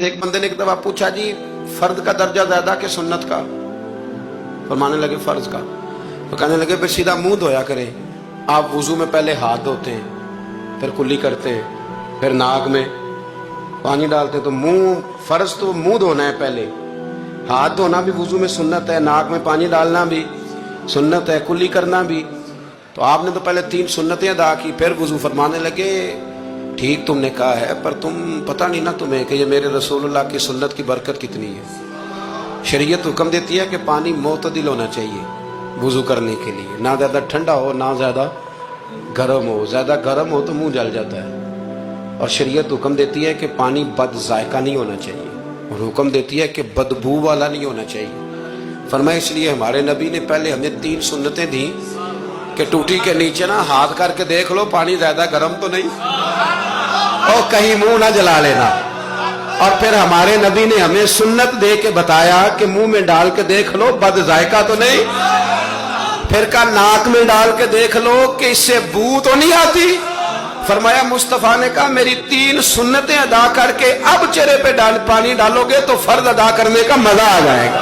ایک بندے نے ایک دفعہ پوچھا جی فرد کا درجہ زیادہ کہ سنت کا؟ فرمانے لگے فرض کا. تو کہنے لگے پھر سیدھا منہ دھویا کریں. آپ وضو میں پہلے ہاتھ دھوتے ہیں، پھر کلی کرتے ہیں، پھر ناک میں پانی ڈالتے ہیں. تو منہ فرض تو منہ دھونا ہے پہلے، ہاتھ دھونا بھی وضو میں سنت ہے، ناک میں پانی ڈالنا بھی سنت ہے، کلی کرنا بھی. تو آپ نے تو پہلے 3 سنتیں ادا کی پھر وضو. فرمانے لگے ٹھیک تم نے کہا ہے، پر تم پتہ نہیں نا تمہیں کہ یہ میرے رسول اللہ کی سنت کی برکت کتنی ہے. شریعت حکم دیتی ہے کہ پانی معتدل ہونا چاہیے وضو کرنے کے لیے، نہ زیادہ ٹھنڈا ہو نہ زیادہ گرم ہو. زیادہ گرم ہو تو منہ جل جاتا ہے. اور شریعت حکم دیتی ہے کہ پانی بد ذائقہ نہیں ہونا چاہیے، اور حکم دیتی ہے کہ بدبو والا نہیں ہونا چاہیے. فرمایا اس لیے ہمارے نبی نے پہلے ہمیں 3 سنتیں دیں کہ ٹوٹی کے نیچے نا ہاتھ کر کے دیکھ لو پانی زیادہ گرم تو نہیں، اور کہیں منہ نہ جلا لینا. اور پھر ہمارے نبی نے ہمیں سنت دے کے بتایا کہ منہ میں ڈال کے دیکھ لو بد ذائقہ تو نہیں. پھر کہا ناک میں ڈال کے دیکھ لو کہ اس سے بو تو نہیں آتی. فرمایا مصطفیٰ نے کہا میری 3 سنتیں ادا کر کے اب چہرے پہ پانی ڈالو گے تو فرض ادا کرنے کا مزہ آ جائے گا.